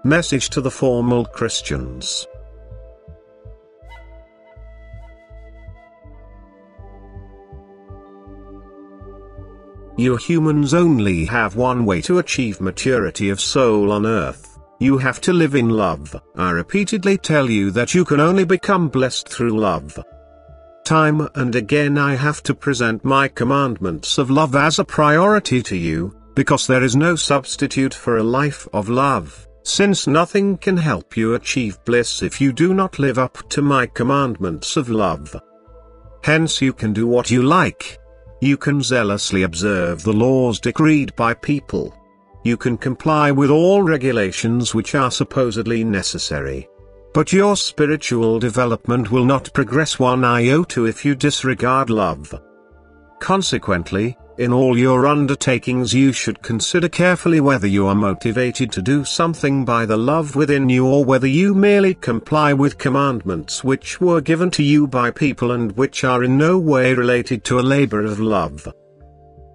Message to the formal Christians. You humans only have one way to achieve maturity of soul on earth. You have to live in love. I repeatedly tell you that you can only become blessed through love. Time and again I have to present my commandments of love as a priority to you, because there is no substitute for a life of love, since nothing can help you achieve bliss if you do not live up to my commandments of love. Hence you can do what you like. You can zealously observe the laws decreed by people. You can comply with all regulations which are supposedly necessary. But your spiritual development will not progress one iota if you disregard love. Consequently, in all your undertakings you should consider carefully whether you are motivated to do something by the love within you or whether you merely comply with commandments which were given to you by people and which are in no way related to a labor of love.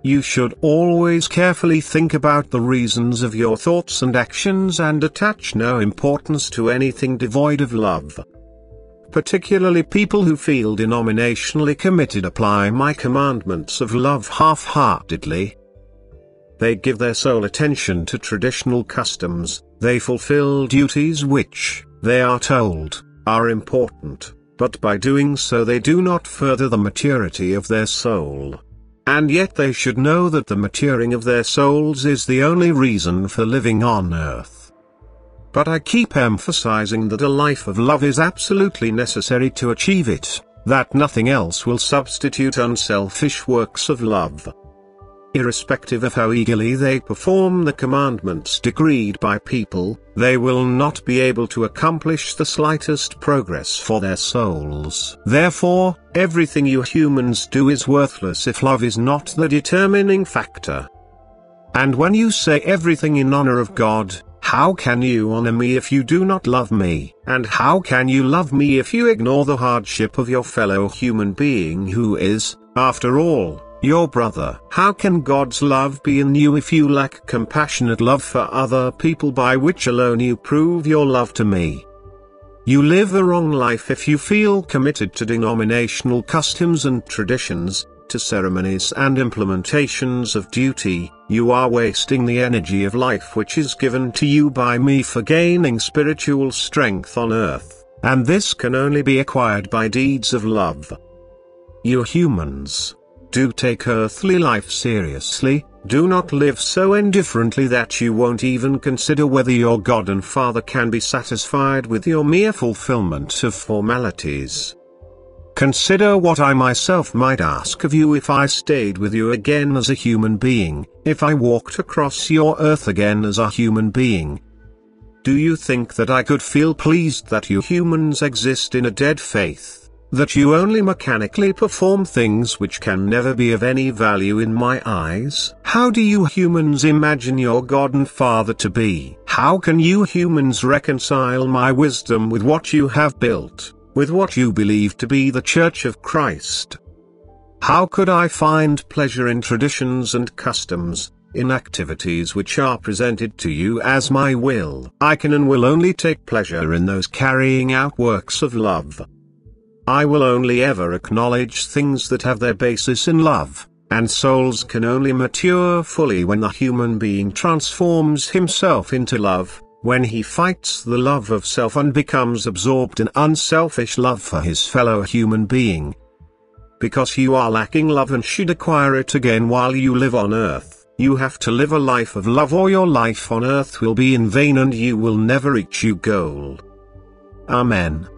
You should always carefully think about the reasons of your thoughts and actions and attach no importance to anything devoid of love. Particularly people who feel denominationally committed apply my commandments of love half-heartedly. They give their sole attention to traditional customs, they fulfill duties which, they are told, are important, but by doing so they do not further the maturity of their soul. And yet they should know that the maturing of their souls is the only reason for living on earth. But I keep emphasizing that a life of love is absolutely necessary to achieve it, that nothing else will substitute unselfish works of love. Irrespective of how eagerly they perform the commandments decreed by people, they will not be able to accomplish the slightest progress for their souls. Therefore, everything you humans do is worthless if love is not the determining factor. And when you say everything in honor of God, how can you honor me if you do not love me? And how can you love me if you ignore the hardship of your fellow human being who is, after all, your brother? How can God's love be in you if you lack compassionate love for other people by which alone you prove your love to me? You live a wrong life if you feel committed to denominational customs and traditions, to ceremonies and implementations of duty. You are wasting the energy of life which is given to you by me for gaining spiritual strength on earth, and this can only be acquired by deeds of love. You humans, do take earthly life seriously, do not live so indifferently that you won't even consider whether your God and Father can be satisfied with your mere fulfillment of formalities. Consider what I myself might ask of you if I stayed with you again as a human being, if I walked across your earth again as a human being. Do you think that I could feel pleased that you humans exist in a dead faith, that you only mechanically perform things which can never be of any value in my eyes? How do you humans imagine your God and Father to be? How can you humans reconcile my wisdom with what you have built, with what you believe to be the Church of Christ? How could I find pleasure in traditions and customs, in activities which are presented to you as my will? I can and will only take pleasure in those carrying out works of love. I will only ever acknowledge things that have their basis in love, and souls can only mature fully when the human being transforms himself into love, when he fights the love of self and becomes absorbed in unselfish love for his fellow human being. Because you are lacking love and should acquire it again while you live on earth, you have to live a life of love or your life on earth will be in vain and you will never reach your goal. Amen.